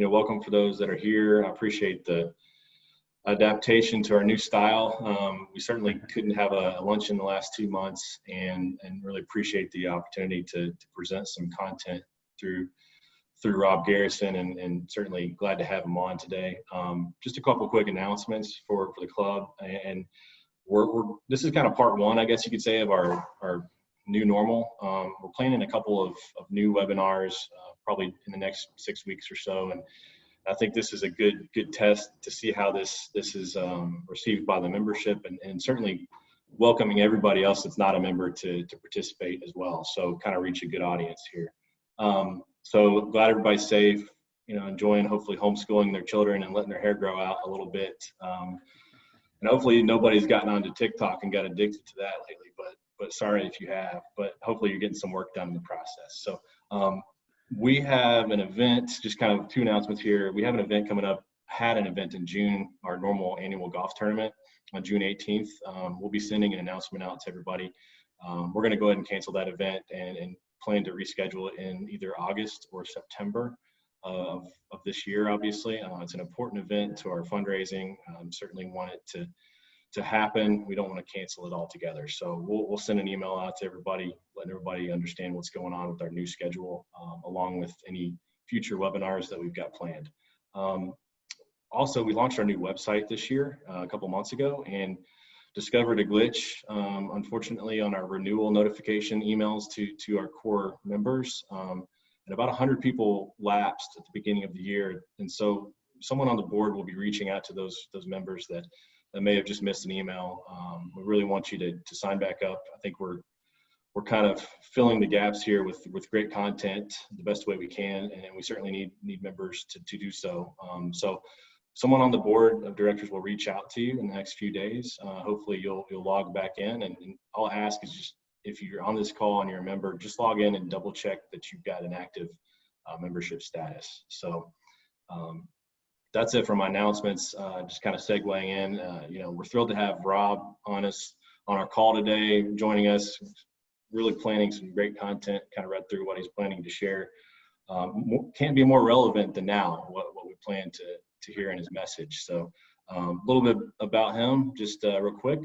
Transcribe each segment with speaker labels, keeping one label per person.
Speaker 1: welcome for those that are here. I appreciate the adaptation to our new style. We certainly couldn't have a lunch in the last 2 months, and really appreciate the opportunity to present some content through Rob Garrison, and certainly glad to have him on today. Just a couple quick announcements for the club, and this is kind of part one, I guess you could say, of our new normal. We're planning a couple of new webinars probably in the next 6 weeks or so, and I think this is a good test to see how this is received by the membership, and certainly welcoming everybody else that's not a member to participate as well. So kind of reach a good audience here. So glad everybody's safe, enjoying hopefully homeschooling their children and letting their hair grow out a little bit. And hopefully nobody's gotten onto TikTok and got addicted to that lately, but sorry if you have, but hopefully you're getting some work done in the process. So we have an event, just kind of two announcements here. We have an event coming up, had an event in June, our normal annual golf tournament on June 18th. We'll be sending an announcement out to everybody. We're going to go ahead and cancel that event and plan to reschedule it in either August or September of this year, obviously. It's an important event to our fundraising. Certainly want it to happen. We don't want to cancel it altogether. So we'll send an email out to everybody, letting everybody understand what's going on with our new schedule, along with any future webinars that we've got planned. Also, we launched our new website this year, a couple months ago, and discovered a glitch, unfortunately, on our renewal notification emails to our core members. And about 100 people lapsed at the beginning of the year. And so someone on the board will be reaching out to those members that may have just missed an email. We really want you to sign back up. I think we're kind of filling the gaps here with great content the best way we can, and we certainly need members to do so. So someone on the board of directors will reach out to you in the next few days. Hopefully you'll log back in, and all I ask is just, if you're on this call and you're a member, just log in and double check that you've got an active membership status. So that's it for my announcements. Just kind of segueing in, we're thrilled to have Rob on our call today, joining us, really planning some great content, kind of read through what he's planning to share. Can't be more relevant than now, what we plan to hear in his message. So a little bit about him, just real quick.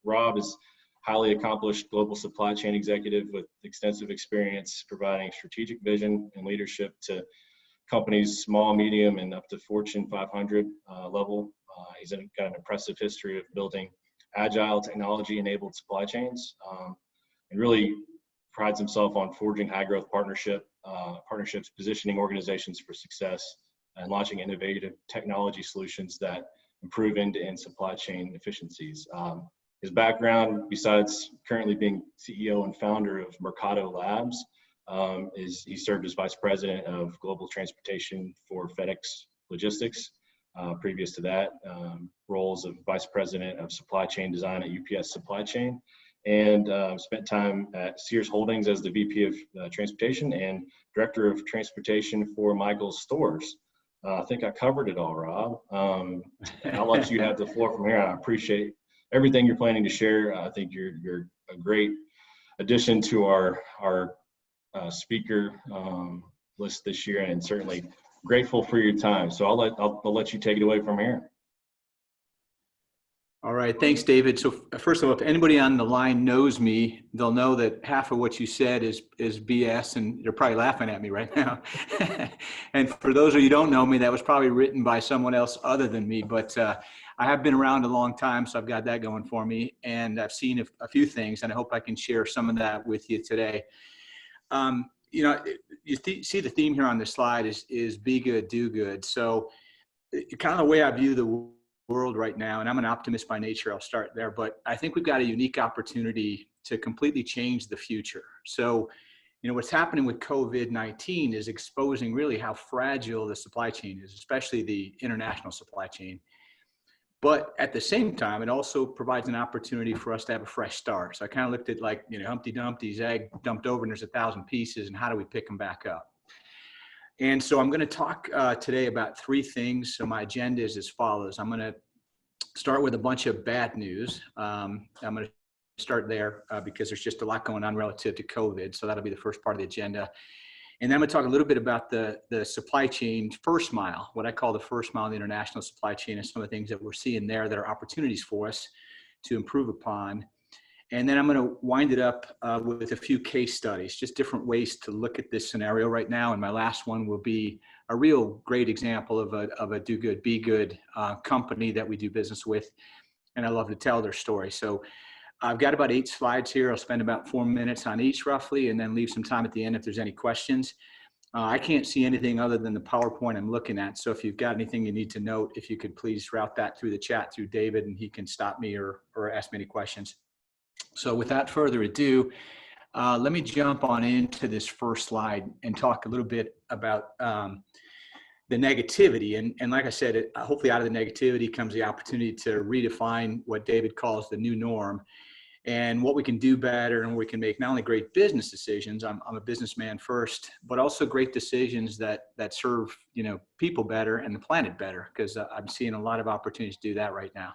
Speaker 1: Rob is highly accomplished global supply chain executive with extensive experience providing strategic vision and leadership to companies small, medium, and up to Fortune 500 level. He's got an impressive history of building agile technology-enabled supply chains, and really prides himself on forging high-growth partnerships, positioning organizations for success, and launching innovative technology solutions that improve end-to-end supply chain efficiencies. His background, besides currently being CEO and founder of Mercado Labs, is he served as vice president of global transportation for FedEx Logistics. Previous to that, roles of vice president of supply chain design at UPS Supply Chain, and spent time at Sears Holdings as the VP of transportation and director of transportation for Michael's Stores. I think I covered it all, Rob. I'll let you have the floor from here. I appreciate everything you're planning to share. I think you're a great addition to our speaker list this year, and certainly grateful for your time. So I'll let you take it away from here.
Speaker 2: All right, thanks, David. So first of all, if anybody on the line knows me, they'll know that half of what you said is BS, and they're probably laughing at me right now. And for those of you who don't know me, that was probably written by someone else other than me, but I have been around a long time, so I've got that going for me, and I've seen a few things, and I hope I can share some of that with you today. You see the theme here on this slide is be good, do good. So kind of the way I view the world right now, and I'm an optimist by nature, I'll start there, but I think we've got a unique opportunity to completely change the future. So, what's happening with COVID-19 is exposing really how fragile the supply chain is, especially the international supply chain. But at the same time, it also provides an opportunity for us to have a fresh start. So I kind of looked at Humpty Dumpty's egg dumped over and there's 1,000 pieces, and how do we pick them back up? And so I'm going to talk today about three things. So my agenda is as follows. I'm going to start with a bunch of bad news. I'm going to start there because there's just a lot going on relative to COVID. So that'll be the first part of the agenda. And then I'm going to talk a little bit about the supply chain first mile, what I call the first mile in the international supply chain, and some of the things that we're seeing there that are opportunities for us to improve upon. And then I'm going to wind it up with a few case studies, just different ways to look at this scenario right now. And my last one will be a real great example of a do good, be good company that we do business with. And I love to tell their story. So I've got about 8 slides here. I'll spend about 4 minutes on each roughly, and then leave some time at the end if there's any questions. I can't see anything other than the PowerPoint I'm looking at. So if you've got anything you need to note, if you could please route that through the chat through David, and he can stop me or ask me any questions. So without further ado, let me jump on into this first slide and talk a little bit about the negativity. And like I said, hopefully out of the negativity comes the opportunity to redefine what David calls the new norm, and what we can do better, and we can make not only great business decisions, I'm a businessman first, but also great decisions that serve, you know, people better and the planet better, because I'm seeing a lot of opportunities to do that right now.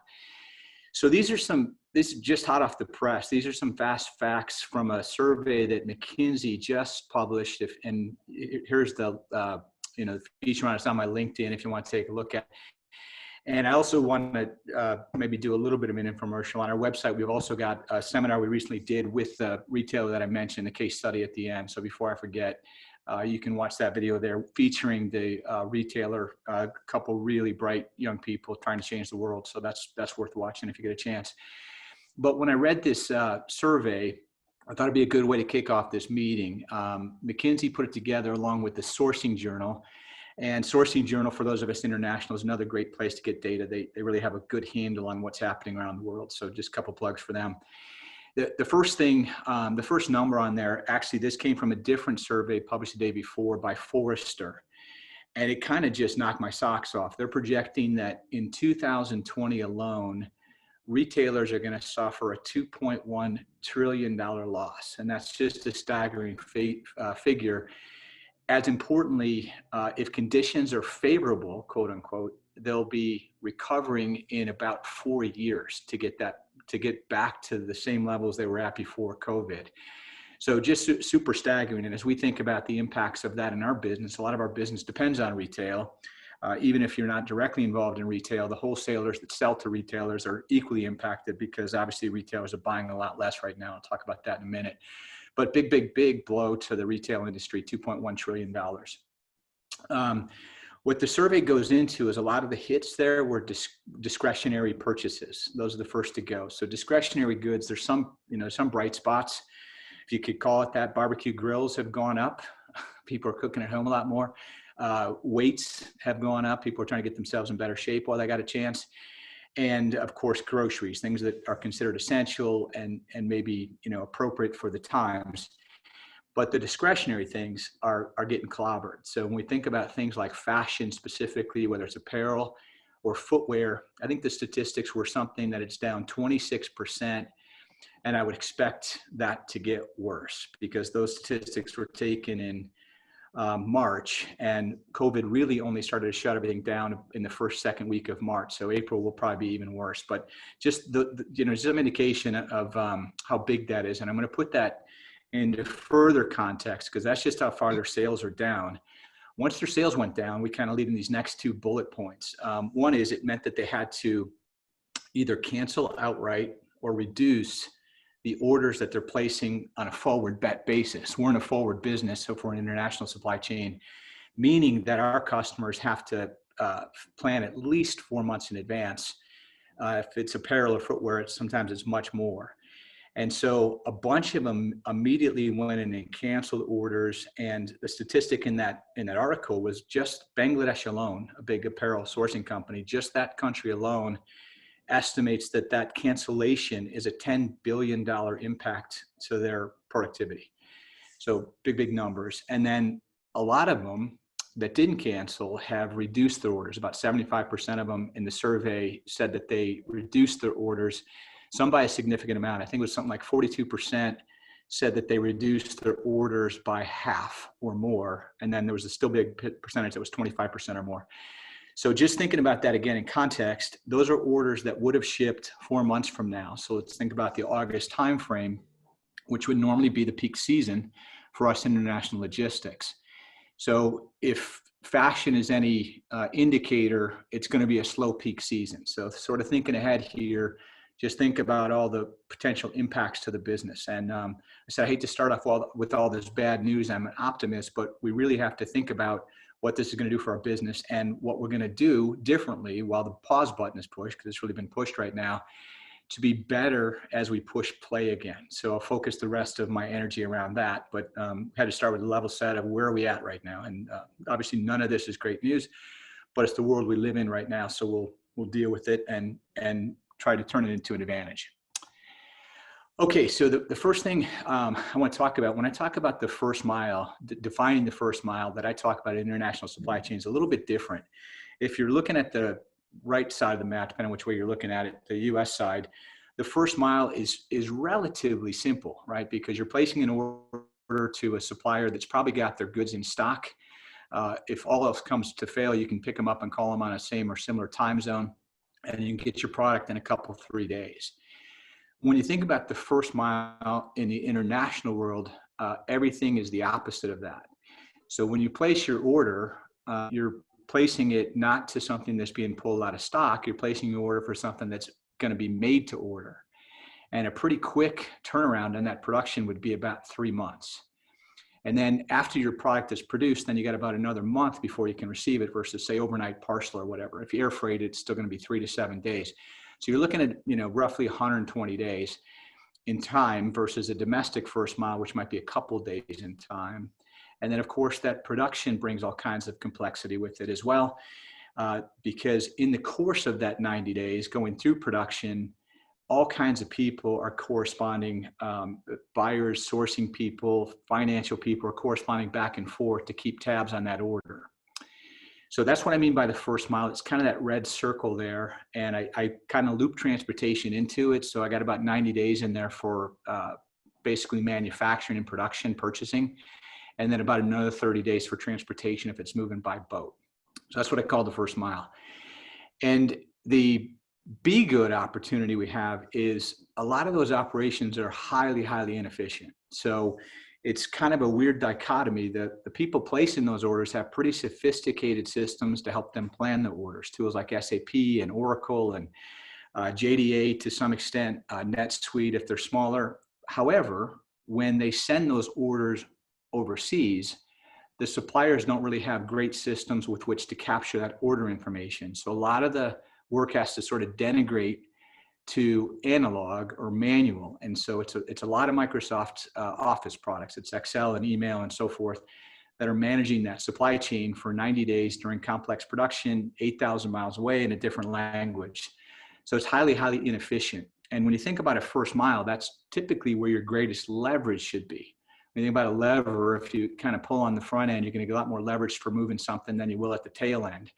Speaker 2: So this is just hot off the press. These are some fast facts from a survey that McKinsey just published. And here's the feature on it's on my LinkedIn if you want to take a look at. And I also want to maybe do a little bit of an infomercial on our website. We've also got a seminar we recently did with the retailer that I mentioned, the case study at the end. So before I forget, you can watch that video there featuring the retailer, a couple really bright young people trying to change the world. So that's worth watching if you get a chance. But when I read this survey, I thought it'd be a good way to kick off this meeting. McKinsey put it together along with the Sourcing Journal. And Sourcing Journal, for those of us international, is another great place to get data. They really have a good handle on what's happening around the world. So just a couple plugs for them. The first thing, the first number on there, actually, this came from a different survey published the day before by Forrester. And it kind of just knocked my socks off. They're projecting that in 2020 alone, retailers are going to suffer a $2.1 trillion loss. And that's just a staggering figure. As importantly, if conditions are favorable, quote unquote, they'll be recovering in about 4 years to get back to the same levels they were at before COVID. So just super staggering. And as we think about the impacts of that in our business, a lot of our business depends on retail. Even if you're not directly involved in retail, the wholesalers that sell to retailers are equally impacted, because obviously retailers are buying a lot less right now. I'll talk about that in a minute. But big blow to the retail industry, $2.1 trillion. What the survey goes into is a lot of the hits there were discretionary purchases. Those are the first to go. So discretionary goods, there's some bright spots, if you could call it that. Barbecue grills have gone up. People are cooking at home a lot more. Weights have gone up. People are trying to get themselves in better shape while they got a chance. And of course, groceries, things that are considered essential and maybe, appropriate for the times. But the discretionary things are getting clobbered. So when we think about things like fashion specifically, whether it's apparel or footwear, I think the statistics were something that it's down 26%. And I would expect that to get worse, because those statistics were taken in March, and COVID really only started to shut everything down in the second week of March. So April will probably be even worse, but just some indication of how big that is. And I'm going to put that into further context, because that's just how far their sales are down. Once their sales went down, we kind of lead in these next 2 bullet points. One is it meant that they had to either cancel outright or reduce the orders that they're placing on a forward bet basis. We're in a forward business, so for an international supply chain, meaning that our customers have to plan at least 4 months in advance. If it's apparel or footwear, sometimes it's much more. And so a bunch of them immediately went in and canceled orders. And the statistic in that article was just Bangladesh alone, a big apparel sourcing company, just that country alone estimates that cancellation is a $10 billion impact to their productivity. So big numbers. And then a lot of them that didn't cancel have reduced their orders. About 75% of them in the survey said that they reduced their orders, some by a significant amount. I think it was something like 42% said that they reduced their orders by half or more. And then there was a still big percentage that was 25% or more. So just thinking about that again in context, those are orders that would have shipped 4 months from now. So let's think about the August timeframe, which would normally be the peak season for us in international logistics. So if fashion is any indicator, it's going to be a slow peak season. So sort of thinking ahead here, just think about all the potential impacts to the business. And I said, I hate to start off with all this bad news. I'm an optimist, but we really have to think about what this is going to do for our business and what we're going to do differently while the pause button is pushed, because it's really been pushed right now, to be better as we push play again. So I'll focus the rest of my energy around that, but had to start with the level set of where are we at right now. And obviously none of this is great news, but it's the world we live in right now. So we'll deal with it and try to turn it into an advantage. Okay, so the first thing I want to talk about, when I talk about the first mile, defining the first mile, that I talk about international supply chains, a little bit different. If you're looking at the right side of the map, depending on which way you're looking at it, the US side, the first mile is relatively simple, right? Because you're placing an order to a supplier that's probably got their goods in stock. If all else comes to fail, you can pick them up and call them on a same or similar time zone, and you can get your product in a couple, 3 days. When you think about the first mile in the international world, everything is the opposite of that. So when you place your order, you're placing it not to something that's being pulled out of stock. You're placing your order for something that's going to be made to order. And a pretty quick turnaround on that production would be about 3 months. And then after your product is produced, then you got about another month before you can receive it versus, say, overnight parcel or whatever. If you air freight, it's still going to be 3 to 7 days. So you're looking at, roughly 120 days in time versus a domestic first mile, which might be a couple days in time. And then, of course, that production brings all kinds of complexity with it as well, because in the course of that 90 days going through production, all kinds of people are corresponding, buyers, sourcing people, financial people are corresponding back and forth to keep tabs on that order. So that's what I mean by the first mile. It's kind of that red circle there. And I kind of loop transportation into it. So I got about 90 days in there for basically manufacturing and production, purchasing, and then about another 30 days for transportation if it's moving by boat. So that's what I call the first mile. And the be good opportunity we have is a lot of those operations are highly, highly inefficient. So it's kind of a weird dichotomy that the people placing those orders have pretty sophisticated systems to help them plan the orders, tools like SAP and Oracle and JDA to some extent, NetSuite if they're smaller. However, when they send those orders overseas, the suppliers don't really have great systems with which to capture that order information. So a lot of the work has to sort of denigrate to analog or manual. And so it's a lot of Microsoft Office products. It's Excel and email and so forth that are managing that supply chain for 90 days during complex production, 8,000 miles away in a different language. So it's highly, highly inefficient. And when you think about a first mile, that's typically where your greatest leverage should be. When you think about a lever, if you kind of pull on the front end, you're going to get a lot more leverage for moving something than you will at the tail end.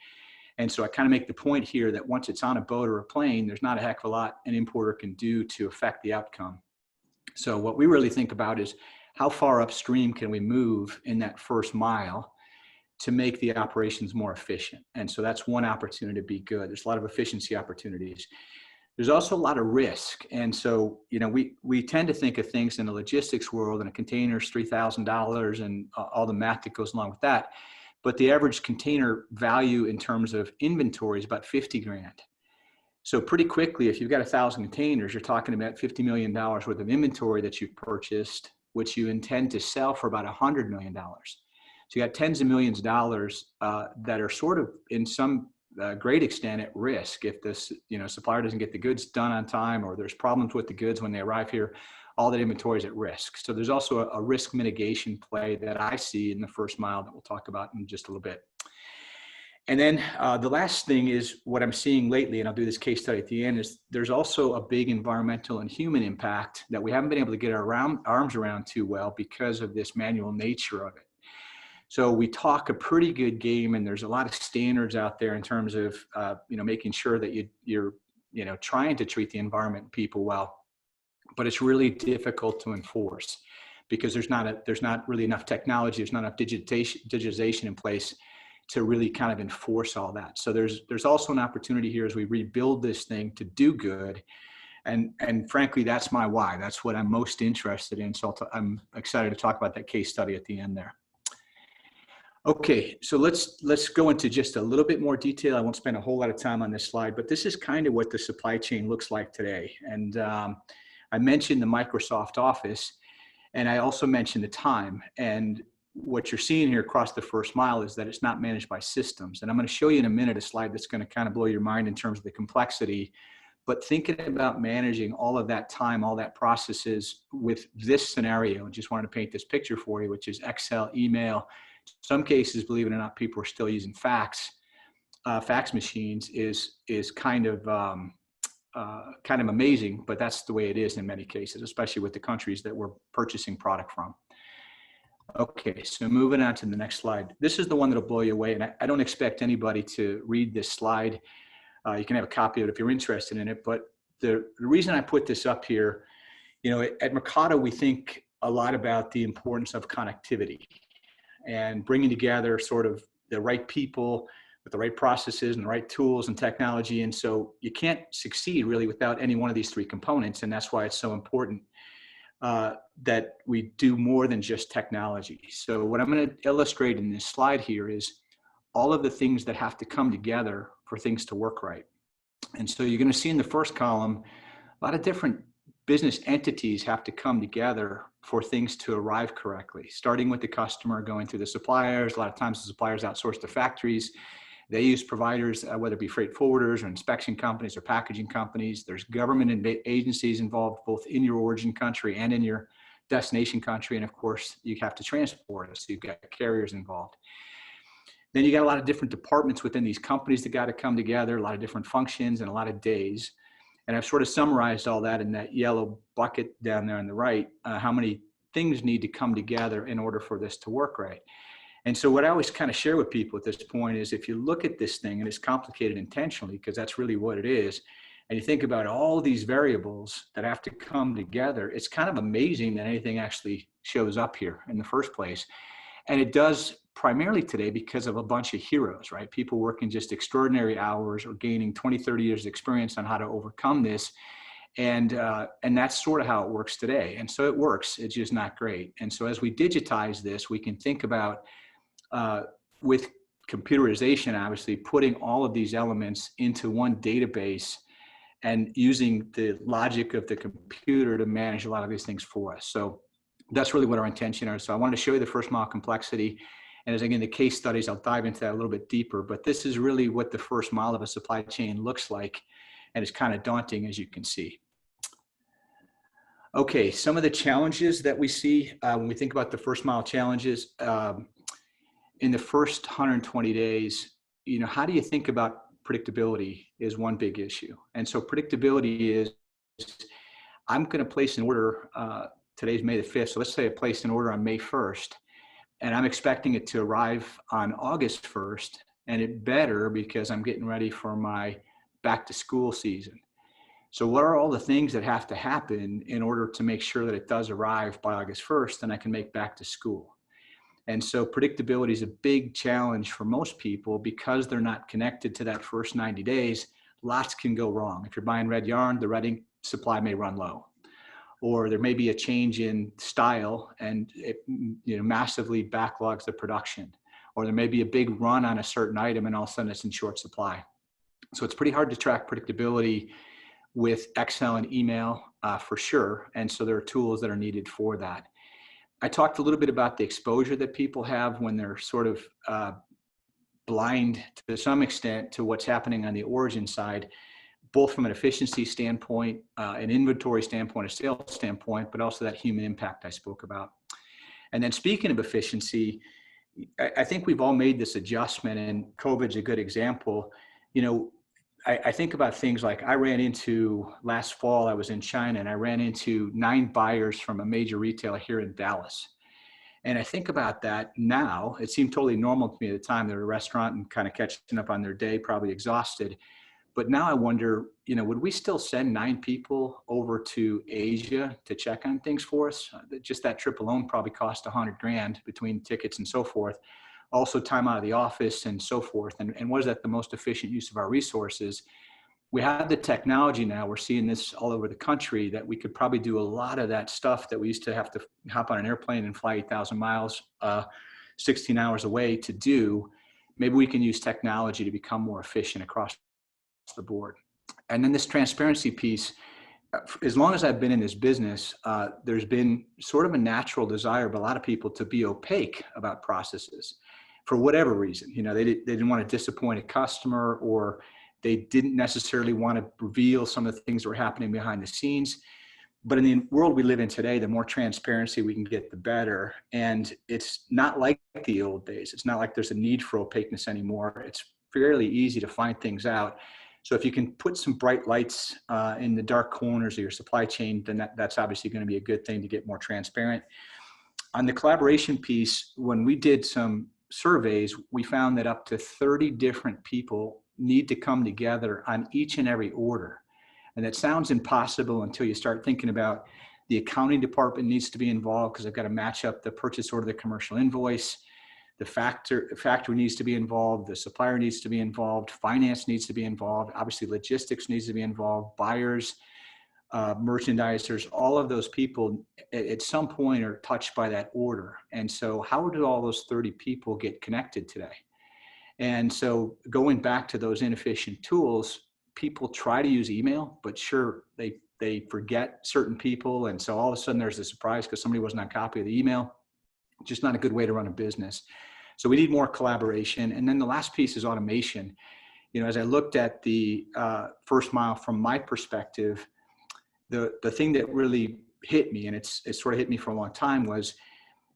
Speaker 2: And so I kind of make the point here that once it's on a boat or a plane, there's not a heck of a lot an importer can do to affect the outcome. So what we really think about is how far upstream can we move in that first mile to make the operations more efficient. And so that's one opportunity to be good. There's a lot of efficiency opportunities. There's also a lot of risk. And so, we tend to think of things in the logistics world, and a container is $3,000 and all the math that goes along with that. But the average container value in terms of inventory is about 50 grand. So pretty quickly, if you've got 1,000 containers, you're talking about $50 million worth of inventory that you've purchased, which you intend to sell for about $100 million. So you got tens of millions of dollars that are sort of in some great extent at risk if this supplier doesn't get the goods done on time, or there's problems with the goods when they arrive here. All that inventory is at risk. So there's also a risk mitigation play that I see in the first mile that we'll talk about in just a little bit. And then the last thing is what I'm seeing lately, and I'll do this case study at the end, is there's also a big environmental and human impact that we haven't been able to get our arms around too well because of this manual nature of it. So we talk a pretty good game, and there's a lot of standards out there in terms of making sure that you're trying to treat the environment and people well. But it's really difficult to enforce because there's not really enough technology, there's not enough digitization in place to really kind of enforce all that. So there's also an opportunity here as we rebuild this thing to do good. And frankly, that's my why. That's what I'm most interested in. So I'm excited to talk about that case study at the end there. Okay, so let's go into just a little bit more detail. I won't spend a whole lot of time on this slide, but this is kind of what the supply chain looks like today. And I mentioned the Microsoft Office, and I also mentioned the time. And what you're seeing here across the first mile is that it's not managed by systems. And I'm going to show you in a minute a slide that's going to kind of blow your mind in terms of the complexity. But thinking about managing all of that time, all that processes with this scenario, I just wanted to paint this picture for you, which is Excel, email. Some cases, believe it or not, people are still using fax machines is kind of amazing, but that's the way it is in many cases, especially with the countries that we're purchasing product from. Okay, so moving on to the next slide. This is the one that'll blow you away, and I don't expect anybody to read this slide. You can have a copy of it if you're interested in it, but the reason I put this up here, you know, at Mercado, we think a lot about the importance of connectivity and bringing together sort of the right people with the right processes and the right tools and technology. And so you can't succeed really without any one of these three components. And that's why it's so important that we do more than just technology. So what I'm going to illustrate in this slide here is all of the things that have to come together for things to work right. And so you're going to see in the first column, a lot of different business entities have to come together for things to arrive correctly, starting with the customer, going through the suppliers. A lot of times the suppliers outsource to factories. They use providers, whether it be freight forwarders or inspection companies or packaging companies. There's government agencies involved both in your origin country and in your destination country. And of course, you have to transport it. So you've got carriers involved. Then you got a lot of different departments within these companies that got to come together, a lot of different functions and a lot of days. And I've sort of summarized all that in that yellow bucket down there on the right, how many things need to come together in order for this to work right. And so what I always kind of share with people at this point is if you look at this thing, and it's complicated intentionally because that's really what it is, and you think about all these variables that have to come together, it's kind of amazing that anything actually shows up here in the first place. And it does primarily today because of a bunch of heroes, right? People working just extraordinary hours or gaining 20, 30 years of experience on how to overcome this. And that's sort of how it works today. And so it works, it's just not great. And so as we digitize this, we can think about, with computerization, obviously, putting all of these elements into one database and using the logic of the computer to manage a lot of these things for us. So that's really what our intention is. So I wanted to show you the first mile complexity. And as again, the case studies, I'll dive into that a little bit deeper, but this is really what the first mile of a supply chain looks like. And it's kind of daunting, as you can see. Okay, some of the challenges that we see when we think about the first mile challenges, in the first 120 days, you know, how do you think about predictability is one big issue. And so predictability is, I'm going to place an order, today's May the 5th. So let's say I placed an order on May 1st, and I'm expecting it to arrive on August 1st, and it better because I'm getting ready for my back to school season. So what are all the things that have to happen in order to make sure that it does arrive by August 1st and I can make back to school? And so predictability is a big challenge for most people because they're not connected to that first 90 days. Lots can go wrong. If you're buying red yarn, the red ink supply may run low, or there may be a change in style and it, you know, massively backlogs the production, or there may be a big run on a certain item and all of a sudden it's in short supply. So it's pretty hard to track predictability with Excel and email for sure. And so there are tools that are needed for that. I talked a little bit about the exposure that people have when they're sort of blind to some extent to what's happening on the origin side, both from an efficiency standpoint, an inventory standpoint, a sales standpoint, but also that human impact I spoke about. And then speaking of efficiency, I think we've all made this adjustment, and COVID's a good example. You know, I think about things like I ran into last fall, I was in China and I ran into 9 buyers from a major retailer here in Dallas. And I think about that now, it seemed totally normal to me at the time. They were at a restaurant and kind of catching up on their day, probably exhausted. But now I wonder, you know, would we still send 9 people over to Asia to check on things for us? Just that trip alone probably cost $100,000 between tickets and so forth. Also time out of the office and so forth. And was that the most efficient use of our resources? We have the technology now, we're seeing this all over the country, that we could probably do a lot of that stuff that we used to have to hop on an airplane and fly 8,000 miles, 16 hours away to do, maybe we can use technology to become more efficient across the board. And then this transparency piece, as long as I've been in this business, there's been sort of a natural desire by a lot of people to be opaque about processes for whatever reason. You know, they didn't want to disappoint a customer, or they didn't necessarily want to reveal some of the things that were happening behind the scenes. But in the world we live in today, the more transparency we can get, the better. And it's not like the old days. It's not like there's a need for opaqueness anymore. It's fairly easy to find things out. So if you can put some bright lights in the dark corners of your supply chain, then that's obviously going to be a good thing to get more transparent. On the collaboration piece, when we did some surveys, we found that up to 30 different people need to come together on each and every order. And that sounds impossible until you start thinking about the accounting department needs to be involved, because I've got to match up the purchase order, the commercial invoice. The factory needs to be involved. The supplier needs to be involved. Finance needs to be involved. Obviously, logistics needs to be involved. Buyers, merchandisers, all of those people at some point are touched by that order. And so how do all those 30 people get connected today? And so going back to those inefficient tools, people try to use email, but sure, they forget certain people. And so all of a sudden there's a surprise because somebody wasn't on copy of the email. Just not a good way to run a business. So we need more collaboration. And then the last piece is automation. You know, as I looked at the first mile from my perspective, the thing that really hit me, and it sort of hit me for a long time, was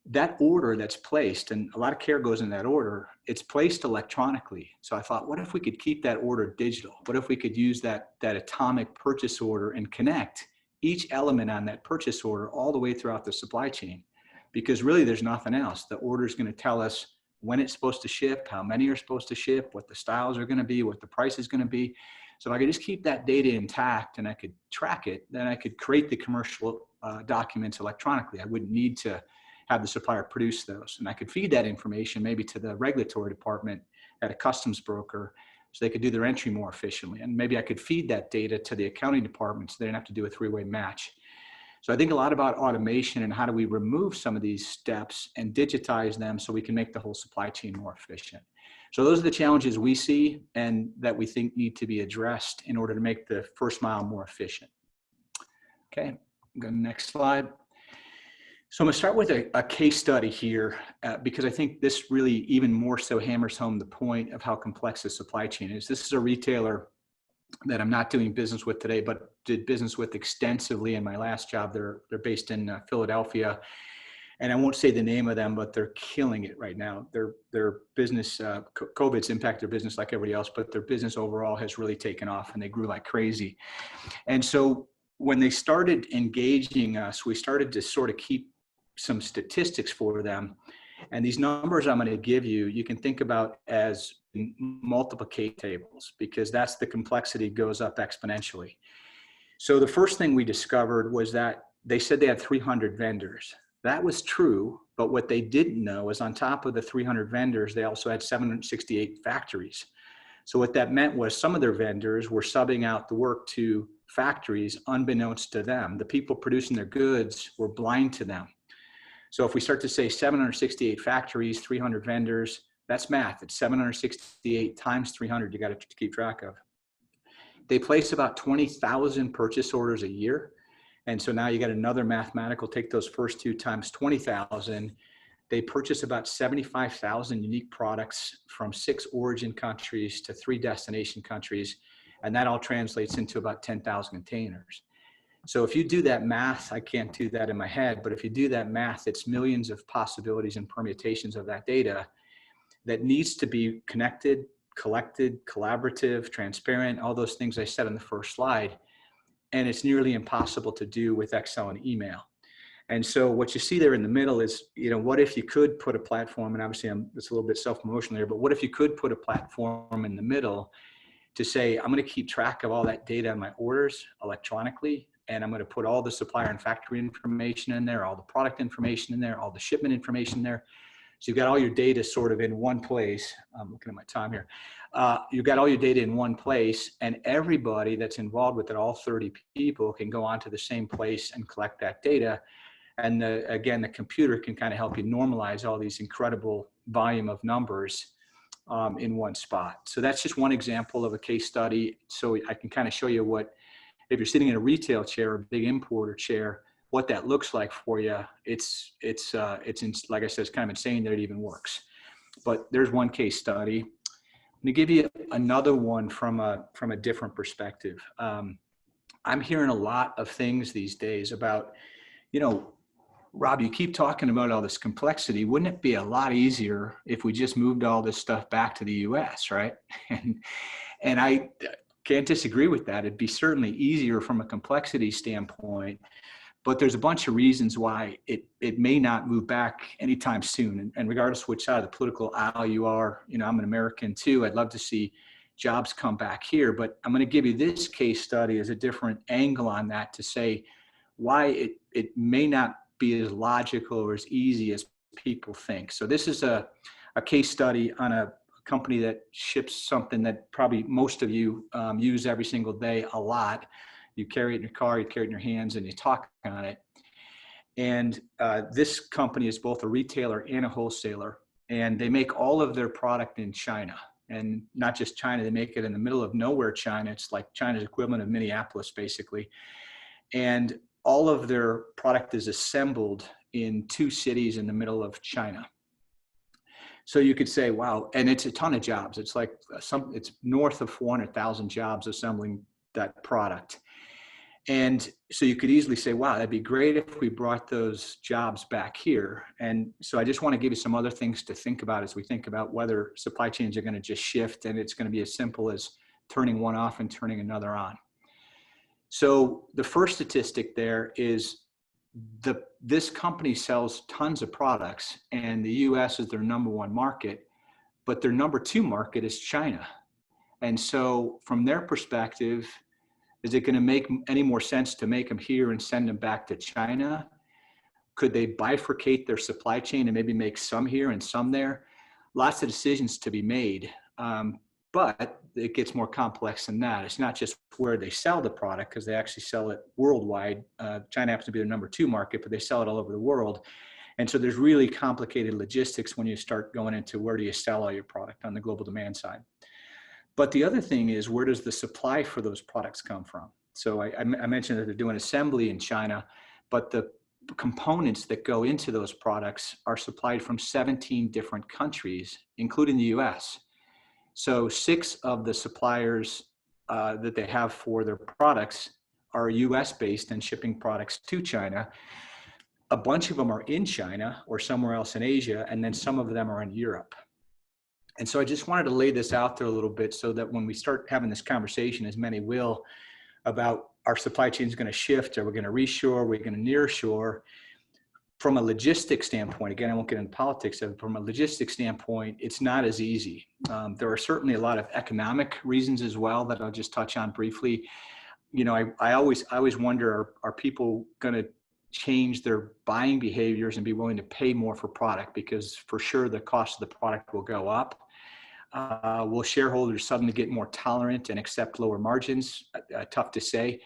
Speaker 2: that order that's placed, and a lot of care goes in that order, it's placed electronically. So I thought, what if we could keep that order digital? What if we could use that atomic purchase order and connect each element on that purchase order all the way throughout the supply chain? Because really there's nothing else. The order is going to tell us when it's supposed to ship, how many are supposed to ship, what the styles are going to be, what the price is going to be. So if I could just keep that data intact and I could track it, then I could create the commercial documents electronically. I wouldn't need to have the supplier produce those. And I could feed that information maybe to the regulatory department at a customs broker so they could do their entry more efficiently. And maybe I could feed that data to the accounting department so they didn't have to do a three-way match. So I think a lot about automation and how do we remove some of these steps and digitize them so we can make the whole supply chain more efficient. So those are the challenges we see and that we think need to be addressed in order to make the first mile more efficient. Okay, go to the next slide. So I'm gonna start with a case study here because I think this really even more so hammers home the point of how complex the supply chain is. This is a retailer that I'm not doing business with today, but did business with extensively in my last job. They're based in Philadelphia, and I won't say the name of them, but they're killing it right now. Their business, COVID's impacted their business like everybody else, but their business overall has really taken off, and they grew like crazy. And so when they started engaging us, we started to sort of keep some statistics for them. And these numbers I'm going to give you, you can think about as multiplication tables, because that's the complexity goes up exponentially. So the first thing we discovered was that they said they had 300 vendors. That was true, but what they didn't know is on top of the 300 vendors, they also had 768 factories. So what that meant was some of their vendors were subbing out the work to factories unbeknownst to them. The people producing their goods were blind to them. So if we start to say 768 factories, 300 vendors, that's math. It's 768 times 300 you got to keep track of. They place about 20,000 purchase orders a year. And so now you got another mathematical, take those first two times 20,000. They purchase about 75,000 unique products from 6 origin countries to 3 destination countries. And that all translates into about 10,000 containers. So if you do that math, I can't do that in my head, but if you do that math, it's millions of possibilities and permutations of that data that needs to be connected, collected, collaborative, transparent, all those things I said on the first slide. And it's nearly impossible to do with Excel and email. And so what you see there in the middle is, you know, what if you could put a platform, and obviously it's a little bit self-promotional here, but what if you could put a platform in the middle to say, I'm going to keep track of all that data on my orders electronically, and I'm going to put all the supplier and factory information in there, all the product information in there, all the shipment information in there. So you've got all your data sort of in one place. I'm looking at my time here. You've got all your data in one place, and everybody that's involved with it, all 30 people, can go onto the same place and collect that data. And again, the computer can kind of help you normalize all these incredible volume of numbers in one spot. So that's just one example of a case study. So I can kind of show you what, if you're sitting in a retail chair or a big importer chair, what that looks like for you. It's like I said, it's kind of insane that it even works. But there's one case study. Let me give you another one from a different perspective. I'm hearing a lot of things these days about, Rob, you keep talking about all this complexity. Wouldn't it be a lot easier if we just moved all this stuff back to the US, right? And I can't disagree with that. It'd be certainly easier from a complexity standpoint, but there's a bunch of reasons why it may not move back anytime soon. And regardless of which side of the political aisle you are, I'm an American too. I'd love to see jobs come back here, but I'm going to give you this case study as a different angle on that to say why it may not be as logical or as easy as people think. So this is a case study on a company that ships something that probably most of you use every single day a lot. You carry it in your car, you carry it in your hands, and you talk on it. And this company is both a retailer and a wholesaler, and they make all of their product in China. And not just China, they make it in the middle of nowhere, China. It's like China's equivalent of Minneapolis, basically. And all of their product is assembled in 2 cities in the middle of China. So you could say, wow, and it's a ton of jobs. It's like it's north of 400,000 jobs assembling that product. And so you could easily say, wow, that'd be great if we brought those jobs back here. And so I just want to give you some other things to think about as we think about whether supply chains are going to just shift and it's going to be as simple as turning one off and turning another on. So the first statistic there is this company sells tons of products, and the US is their number 1 market, but their number 2 market is China. And so from their perspective, is it going to make any more sense to make them here and send them back to China? Could they bifurcate their supply chain and maybe make some here and some there? Lots of decisions to be made. But it gets more complex than that. It's not just where they sell the product, because they actually sell it worldwide. China happens to be their number 2 market, but they sell it all over the world. And so there's really complicated logistics when you start going into where do you sell all your product on the global demand side. But the other thing is, where does the supply for those products come from? So I mentioned that they're doing assembly in China, but the components that go into those products are supplied from 17 different countries, including the US. So 6 of the suppliers that they have for their products are US based and shipping products to China. A bunch of them are in China or somewhere else in Asia, and then some of them are in Europe. And so I just wanted to lay this out there a little bit so that when we start having this conversation, as many will, about our supply chain is going to shift, are we going to reshore, are we going to nearshore? From a logistics standpoint, again, I won't get into politics, but from a logistics standpoint, it's not as easy. There are certainly a lot of economic reasons as well that I'll just touch on briefly. I always wonder, are people going to change their buying behaviors and be willing to pay more for product? Because for sure the cost of the product will go up. Will shareholders suddenly get more tolerant and accept lower margins? Tough to say.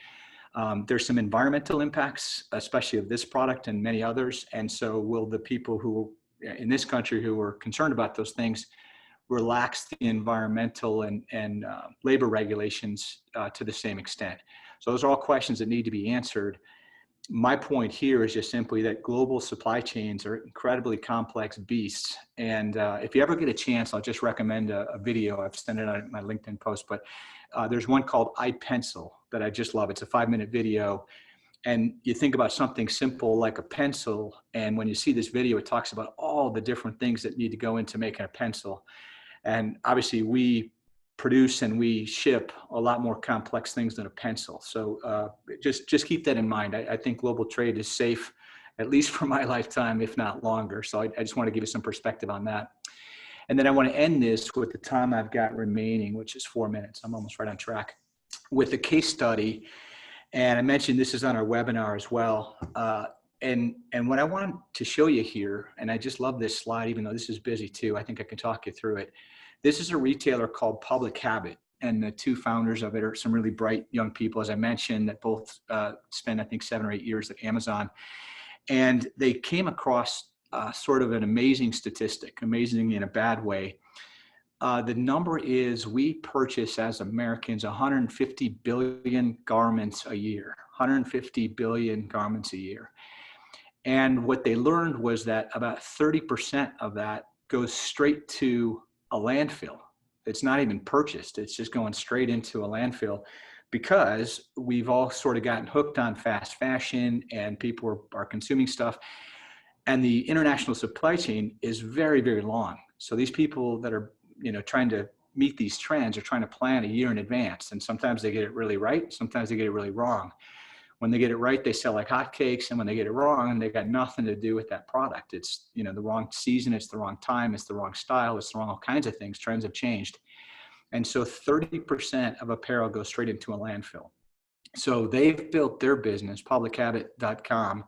Speaker 2: There's some environmental impacts, especially of this product and many others. And so will the people who in this country who are concerned about those things relax the environmental and labor regulations to the same extent? So those are all questions that need to be answered. My point here is just simply that global supply chains are incredibly complex beasts. And if you ever get a chance, I'll just recommend a video. I've sent it on my LinkedIn post, but there's one called iPencil that I just love. It's a 5-minute video. And you think about something simple like a pencil. And when you see this video, it talks about all the different things that need to go into making a pencil. And obviously we produce and we ship a lot more complex things than a pencil. So just keep that in mind. I think global trade is safe, at least for my lifetime, if not longer. So I just want to give you some perspective on that. And then I want to end this with the time I've got remaining, which is 4 minutes. I'm almost right on track, with a case study. And I mentioned this is on our webinar as well. And what I want to show you here, and I just love this slide, even though this is busy too, I think I can talk you through it. This is a retailer called Public Habit, and the 2 founders of it are some really bright young people, as I mentioned, that both spent, I think, 7 or 8 years at Amazon. And they came across sort of an amazing statistic, amazing in a bad way. The number is we purchase as Americans 150 billion garments a year, 150 billion garments a year. And what they learned was that about 30% of that goes straight to a landfill. It's not even purchased. It's just going straight into a landfill because we've all sort of gotten hooked on fast fashion and people are consuming stuff. And the international supply chain is very, very long. So these people that are, trying to meet these trends are trying to plan a year in advance. And sometimes they get it really right. Sometimes they get it really wrong. When they get it right, they sell like hotcakes. And when they get it wrong, they got nothing to do with that product. It's, the wrong season. It's the wrong time. It's the wrong style. It's the wrong, all kinds of things. Trends have changed. And so 30% of apparel goes straight into a landfill. So they've built their business, publichabit.com,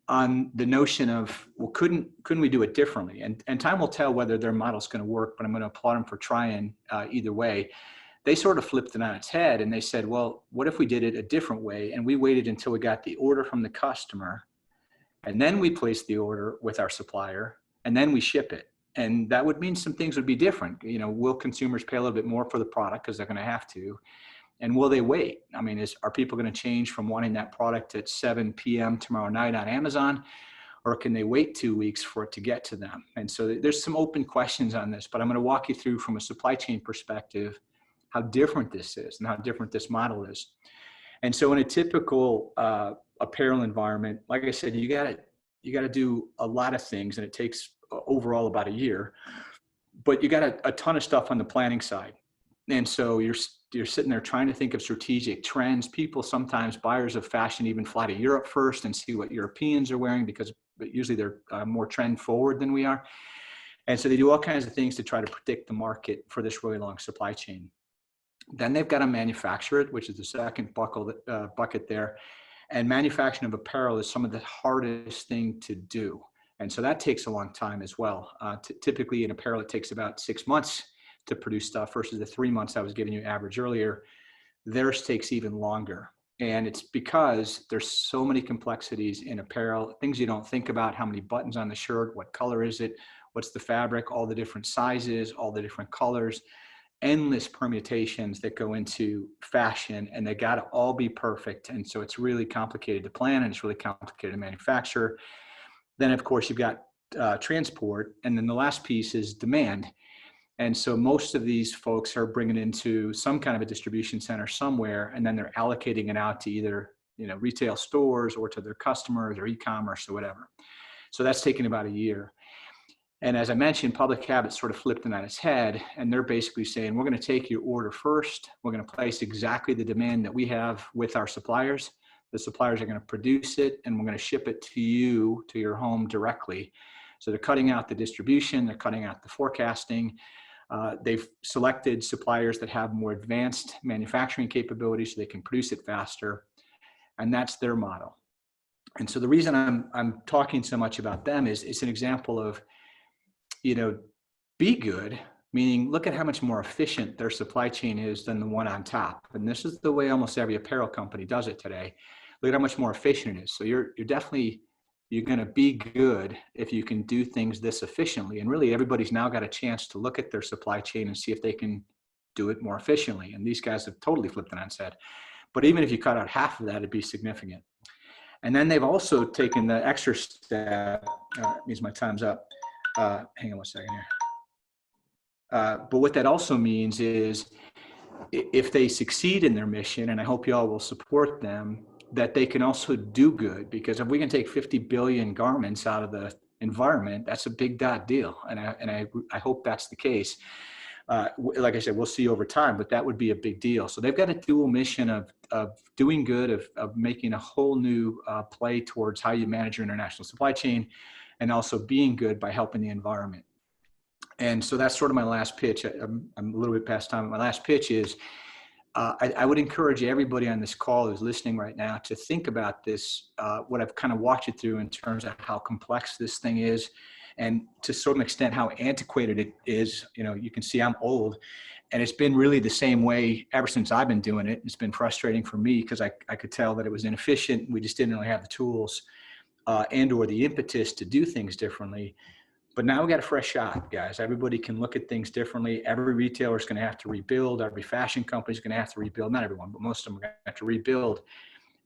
Speaker 2: on the notion of, well, couldn't we do it differently? And time will tell whether their model's going to work, but I'm going to applaud them for trying either way. They sort of flipped it on its head and they said, well, what if we did it a different way? And we waited until we got the order from the customer, and then we placed the order with our supplier, and then we ship it. And that would mean some things would be different. Will consumers pay a little bit more for the product because they're going to have to? And will they wait? I mean, are people going to change from wanting that product at 7 p.m. tomorrow night on Amazon, or can they wait 2 weeks for it to get to them? And so there's some open questions on this, but I'm going to walk you through from a supply chain perspective how different this is and how different this model is. And so in a typical apparel environment, like I said, you got to do a lot of things, and it takes overall about a year, but you got a ton of stuff on the planning side. And so you're sitting there trying to think of strategic trends. People, sometimes buyers of fashion, even fly to Europe first and see what Europeans are wearing, because usually they're more trend forward than we are. And so they do all kinds of things to try to predict the market for this really long supply chain. Then they've got to manufacture it, which is the second bucket there. And manufacturing of apparel is some of the hardest thing to do. And so that takes a long time as well. Typically in apparel, it takes about 6 months to produce stuff versus the 3 months I was giving you average earlier. Theirs takes even longer. And it's because there's so many complexities in apparel, things you don't think about: how many buttons on the shirt, what color is it, what's the fabric, all the different sizes, all the different colors, endless permutations that go into fashion, and they got to all be perfect. And so it's really complicated to plan, and it's really complicated to manufacture. Then of course you've got transport. And then the last piece is demand. And so most of these folks are bringing it into some kind of a distribution center somewhere, and then they're allocating it out to either, retail stores or to their customers or e-commerce or whatever. So that's taken about a year. And as I mentioned, Public Habit sort of flipped it on its head, and they're basically saying, we're going to take your order first. We're going to place exactly the demand that we have with our suppliers. The suppliers are going to produce it, and we're going to ship it to you, to your home directly. So they're cutting out the distribution, they're cutting out the forecasting. They've selected suppliers that have more advanced manufacturing capabilities so they can produce it faster. And that's their model. And so the reason I'm talking so much about them is it's an example of, be good, meaning look at how much more efficient their supply chain is than the one on top. And this is the way almost every apparel company does it today. Look at how much more efficient it is. So you're going to be good if you can do things this efficiently. And really everybody's now got a chance to look at their supply chain and see if they can do it more efficiently. And these guys have totally flipped it on its head. But even if you cut out half of that, it'd be significant. And then they've also taken the extra step. Means my time's up. Hang on 1 second here. But what that also means is if they succeed in their mission, and I hope y'all will support them, that they can also do good, because if we can take 50 billion garments out of the environment, that's a big deal. And I hope that's the case. Like I said, we'll see over time, but that would be a big deal. So they've got a dual mission of doing good, of making a whole new play towards how you manage your international supply chain, and also being good by helping the environment. And so that's sort of my last pitch. I'm a little bit past time. My last pitch is, I would encourage everybody on this call who's listening right now to think about this, what I've kind of walked you through in terms of how complex this thing is, and to some extent how antiquated it is. You can see I'm old, and it's been really the same way ever since I've been doing it. It's been frustrating for me because I could tell that it was inefficient. We just didn't really have the tools. and or the impetus to do things differently. But now we got a fresh shot, guys. Everybody can look at things differently. Every retailer is going to have to rebuild. Every fashion company is going to have to rebuild. Not everyone, but most of them are going to have to rebuild.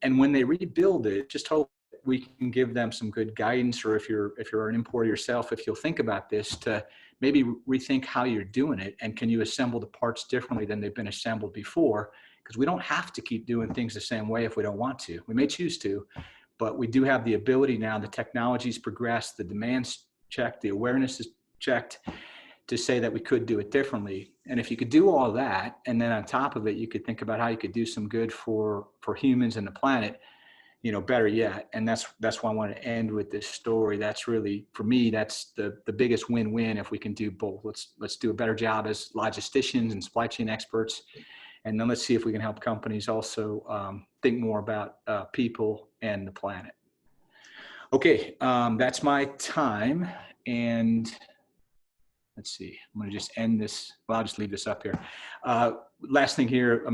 Speaker 2: And when they rebuild it, just hope we can give them some good guidance, or if you're an importer yourself, if you'll think about this, to maybe rethink how you're doing it, and can you assemble the parts differently than they've been assembled before? Because we don't have to keep doing things the same way if we don't want to. We may choose to, but we do have the ability now. The technology's progressed, the demand's checked, the awareness is checked, to say that we could do it differently. And if you could do all that, and then on top of it, you could think about how you could do some good for humans and the planet, better yet. And that's why I want to end with this story. That's really, for me, that's the biggest win-win if we can do both. Let's do a better job as logisticians and supply chain experts. And then let's see if we can help companies also think more about people and the planet. Okay, that's my time. And let's see, I'm going to just end this. Well, I'll just leave this up here. Last thing here,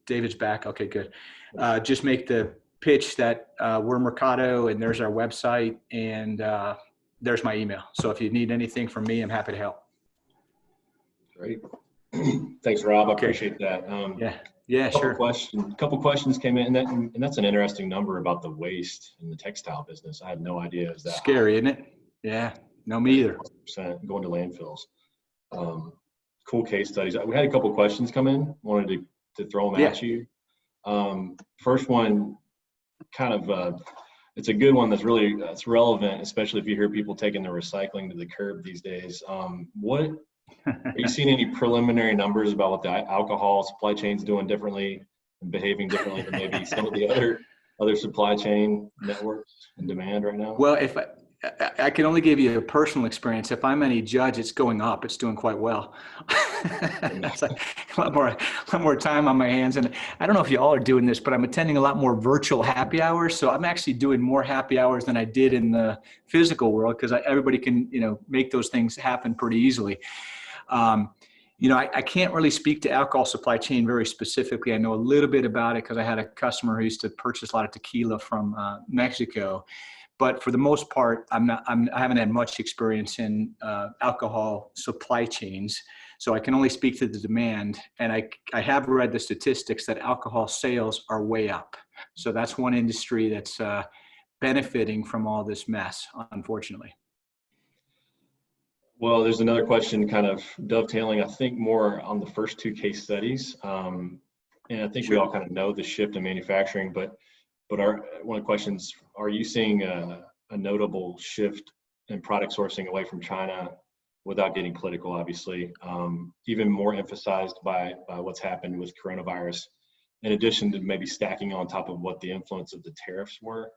Speaker 2: David's back. Okay, good. Just make the pitch that we're Mercado, and there's our website, and there's my email. So if you need anything from me, I'm happy to help.
Speaker 1: Great. Thanks, Rob. I appreciate that.
Speaker 2: Yeah, sure.
Speaker 1: Couple questions came in, and that's an interesting number about the waste in the textile business. I had no idea. Is that
Speaker 2: scary, isn't it? Yeah, no, me either.
Speaker 1: Going to landfills. Cool case studies. We had a couple questions come in. Wanted to throw them at you. First one, kind of, it's a good one that's really relevant, especially if you hear people taking the recycling to the curb these days. Are you seeing any preliminary numbers about what the alcohol supply chain's doing differently and behaving differently than maybe some of the other supply chain networks and demand right now?
Speaker 2: Well, if I can only give you a personal experience. If I'm any judge, it's going up. It's doing quite well. It's like a lot more time on my hands. And I don't know if you all are doing this, but I'm attending a lot more virtual happy hours. So I'm actually doing more happy hours than I did in the physical world, because everybody can, make those things happen pretty easily. I can't really speak to alcohol supply chain very specifically. I know a little bit about it because I had a customer who used to purchase a lot of tequila from Mexico. But for the most part, I haven't had much experience in alcohol supply chains, so I can only speak to the demand. And I have read the statistics that alcohol sales are way up. So that's one industry that's benefiting from all this mess, unfortunately.
Speaker 1: Well, there's another question kind of dovetailing, I think, more on the first two case studies. And I think we all kind of know the shift in manufacturing, but one of the questions, are you seeing a notable shift in product sourcing away from China, without getting political, obviously, even more emphasized by what's happened with coronavirus, in addition to maybe stacking on top of what the influence of the tariffs were?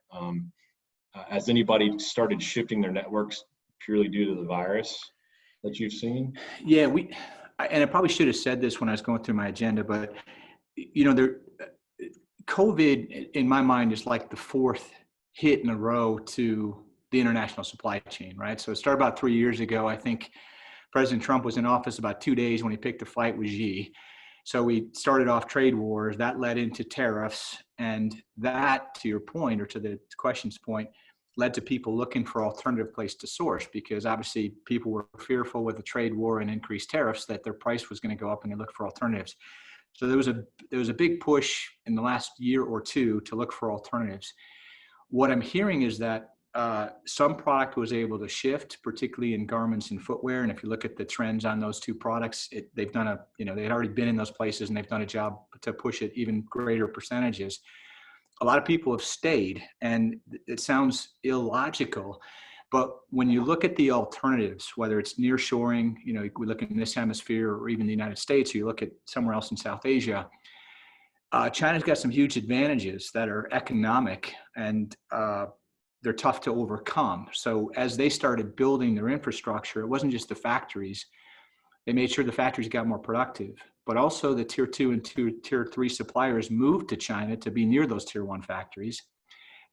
Speaker 1: Has anybody started shifting their networks purely due to the virus that you've seen?
Speaker 2: Yeah, and I probably should have said this when I was going through my agenda, but COVID, in my mind, is like the fourth hit in a row to the international supply chain, right? So it started about 3 years ago. I think President Trump was in office about 2 days when he picked a fight with Xi. So we started off trade wars. That led into tariffs. And that, to your point, or to the question's point, led to people looking for alternative place to source, because obviously people were fearful with the trade war and increased tariffs that their price was going to go up, and they looked for alternatives. So there was a big push in the last year or two to look for alternatives. What I'm hearing is that some product was able to shift, particularly in garments and footwear. And if you look at the trends on those two products, they've done they had already been in those places, and they've done a job to push it even greater percentages. A lot of people have stayed, and it sounds illogical, but when you look at the alternatives, whether it's nearshoring, we look in this hemisphere, or even the United States, or you look at somewhere else in South Asia, China's got some huge advantages that are economic, and they're tough to overcome. So as they started building their infrastructure, it wasn't just the factories. They made sure the factories got more productive, but also the tier 2 and tier 3 suppliers moved to China to be near those tier 1 factories.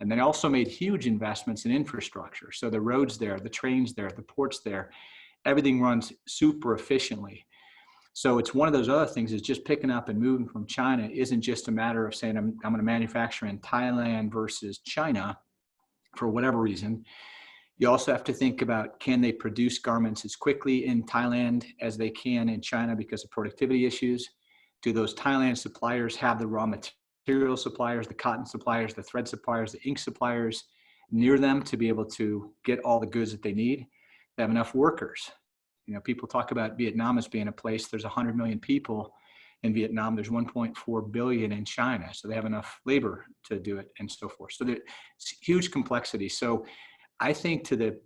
Speaker 2: And they also made huge investments in infrastructure. So the roads there, the trains there, the ports there, everything runs super efficiently. So it's one of those other things, is just picking up and moving from China isn't just a matter of saying, I'm going to manufacture in Thailand versus China. for whatever reason. You also have to think about, can they produce garments as quickly in Thailand as they can in China because of productivity issues? Do those Thailand suppliers have the raw material suppliers, the cotton suppliers, the thread suppliers, the ink suppliers near them to be able to get all the goods that they need? They have enough workers. You know, people talk about Vietnam as being a place, there's 100 million people in Vietnam, there's 1.4 billion in China. So they have enough labor to do it and so forth. So there's huge complexity. So I think to the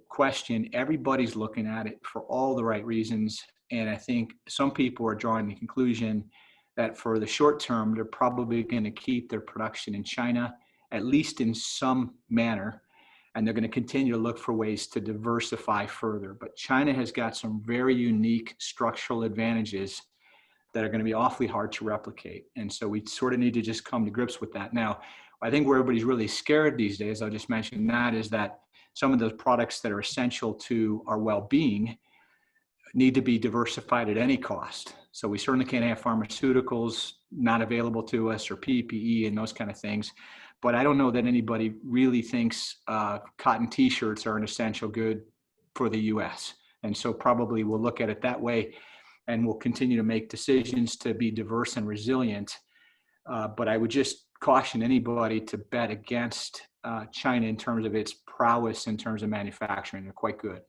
Speaker 2: question, everybody's looking at it for all the right reasons. And I think some people are drawing the conclusion that for the short term, they're probably going to keep their production in China, at least in some manner. And they're going to continue to look for ways to diversify further. But China has got some very unique structural advantages that are going to be awfully hard to replicate. And so we sort of need to just come to grips with that. Now, I think where everybody's really scared these days, I'll just mention that, is that some of those products that are essential to our well-being need to be diversified at any cost. So we certainly can't have pharmaceuticals not available to us, or PPE and those kind of things. But I don't know that anybody really thinks cotton T-shirts are an essential good for the U.S. And so probably we'll look at it that way, and we'll continue to make decisions to be diverse and resilient. But I would just caution anybody to bet against China in terms of its prowess in terms of manufacturing. They're quite good,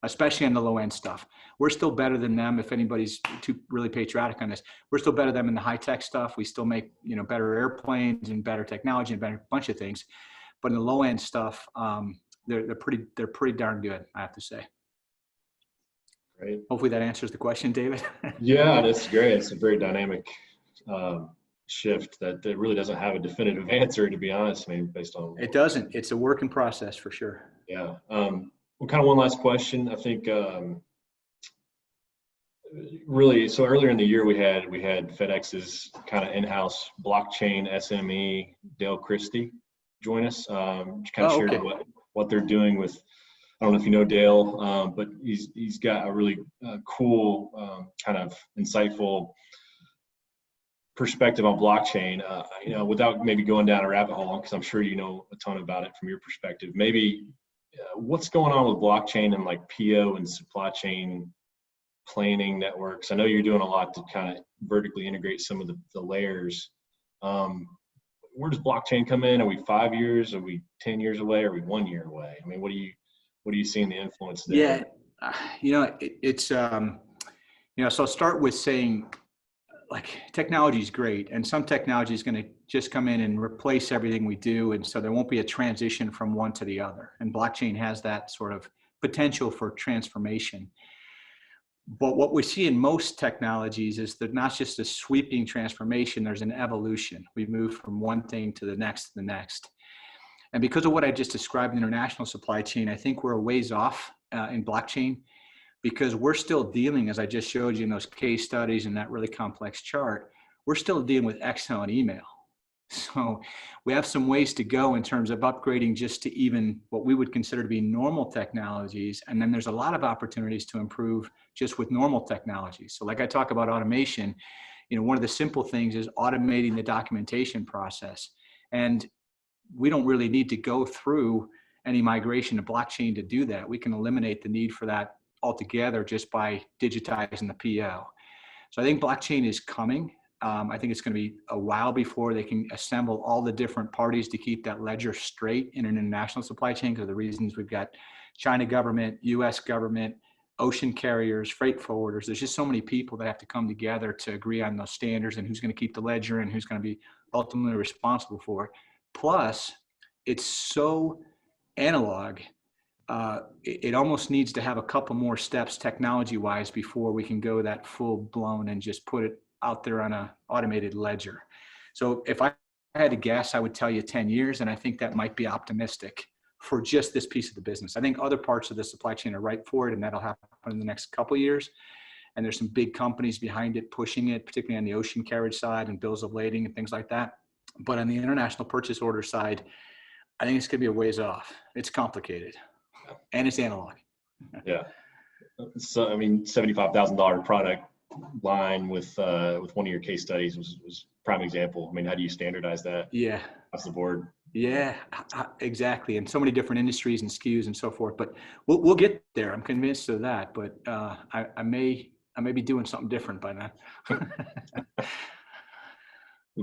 Speaker 2: especially on the low end stuff. We're still better than them. If anybody's too really patriotic on this, we're still better than them in the high tech stuff. We still make, you know, better airplanes and better technology and better bunch of things. But in the low end stuff, they're pretty darn good, I have to say.
Speaker 1: Great.
Speaker 2: Hopefully that answers the question, David.
Speaker 1: Yeah, that's great. It's a very dynamic shift that really doesn't have a definitive answer, to be honest. I mean, based on
Speaker 2: it doesn't. It's a work in process for sure.
Speaker 1: Yeah. Well, kind of one last question. I think really, so earlier in the year we had FedEx's kind of in-house blockchain SME, Dale Christie, join us. Kind of shared what they're doing with. I don't know if you know Dale, but he's got a really cool, kind of insightful perspective on blockchain. You know, without maybe going down a rabbit hole, because I'm sure you know a ton about it from your perspective. Maybe what's going on with blockchain and like PO and supply chain planning networks? I know you're doing a lot to kind of vertically integrate some of the layers. Where does blockchain come in? Are we 5 years? Are we 10 years away? Are we 1 year away? I mean, what do you see in the influence there?
Speaker 2: Yeah, you know, it's, you know, so I'll start with saying, like, technology is great, and some technology is going to just come in and replace everything we do, and so there won't be a transition from one to the other. And blockchain has that sort of potential for transformation. But what we see in most technologies is that not just a sweeping transformation, there's an evolution. We've moved from one thing to the next. And because of what I just described in international supply chain, I think we're a ways off in blockchain, because we're still dealing, as I just showed you in those case studies and that really complex chart, we're still dealing with Excel and email. So we have some ways to go in terms of upgrading just to even what we would consider to be normal technologies. And then there's a lot of opportunities to improve just with normal technologies. So like I talk about automation, you know, one of the simple things is automating the documentation process. And we don't really need to go through any migration to blockchain to do that. We can eliminate the need for that altogether just by digitizing the PO. So I think blockchain is coming. I think it's going to be a while before they can assemble all the different parties to keep that ledger straight in an international supply chain, because of the reasons we've got China government, US government, ocean carriers, freight forwarders. There's just so many people that have to come together to agree on those standards and who's going to keep the ledger and who's going to be ultimately responsible for it. Plus, it's so analog. It almost needs to have a couple more steps technology-wise before we can go that full-blown and just put it out there on an automated ledger. So if I had to guess, I would tell you 10 years, and I think that might be optimistic for just this piece of the business. I think other parts of the supply chain are ripe for it, and that'll happen in the next couple of years. And there's some big companies behind it, pushing it, particularly on the ocean carriage side and bills of lading and things like that. But on the international purchase order side, I think it's going to be a ways off. It's complicated, and it's analog.
Speaker 1: Yeah. So, I mean, $75,000 product line with one of your case studies was prime example. I mean, how do you standardize that?
Speaker 2: Yeah.
Speaker 1: Across the board?
Speaker 2: Yeah, exactly. And so many different industries and SKUs and so forth, but we'll get there. I'm convinced of that, but I may be doing something different by now.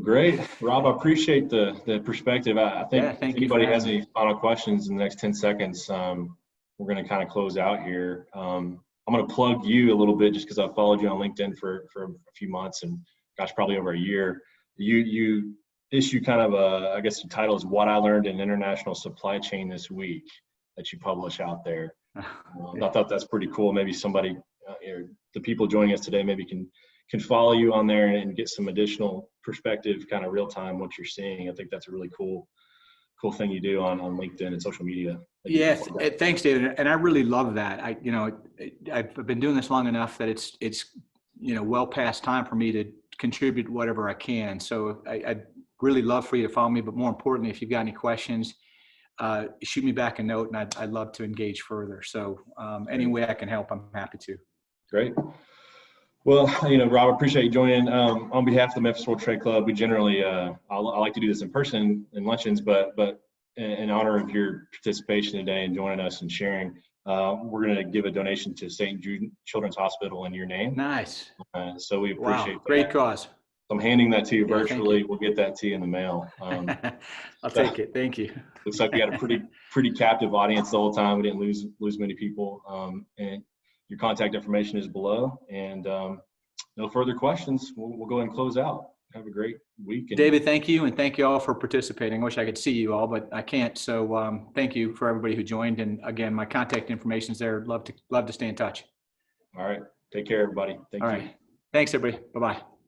Speaker 1: Great. Rob, I appreciate the perspective. I think
Speaker 2: Yeah,
Speaker 1: if
Speaker 2: thank you for
Speaker 1: anybody has
Speaker 2: having me.
Speaker 1: any final questions in the next 10 seconds, we're going to kind of close out here. I'm going to plug you a little bit just because I've followed you on LinkedIn for a few months and gosh, probably over a year. You issue kind of I guess the title is What I Learned in International Supply Chain This Week that you publish out there. I thought that's pretty cool. Maybe somebody, the people joining us today, maybe can follow you on there and get some additional perspective, kind of real time what you're seeing. I think that's a really cool thing you do on LinkedIn and social media.
Speaker 2: Yeah, thanks, David. And I really love that. I've been doing this long enough that it's well past time for me to contribute whatever I can. So I'd really love for you to follow me, but more importantly, if you've got any questions, shoot me back a note, and I'd love to engage further. So any way I can help, I'm happy to.
Speaker 1: Great. Well, Rob, I appreciate you joining. On behalf of the Memphis World Trade Club, we generally, I like to do this in person in luncheons, but in honor of your participation today and joining us and sharing, we're going to give a donation to St. Jude Children's Hospital in your name.
Speaker 2: Nice.
Speaker 1: So we appreciate that.
Speaker 2: Great cause.
Speaker 1: I'm handing that to you virtually.
Speaker 2: You.
Speaker 1: We'll get that to you in the mail.
Speaker 2: I'll take it. Thank you.
Speaker 1: Looks like we had a pretty captive audience the whole time. We didn't lose many people. And your contact information is below. And no further questions. We'll go ahead and close out. Have a great week.
Speaker 2: David, thank you. And thank you all for participating. I wish I could see you all, but I can't. So thank you for everybody who joined. And again, my contact information is there. Love to stay in touch.
Speaker 1: All right. Take care, everybody. Thank you.
Speaker 2: All right. Thanks, everybody. Bye-bye.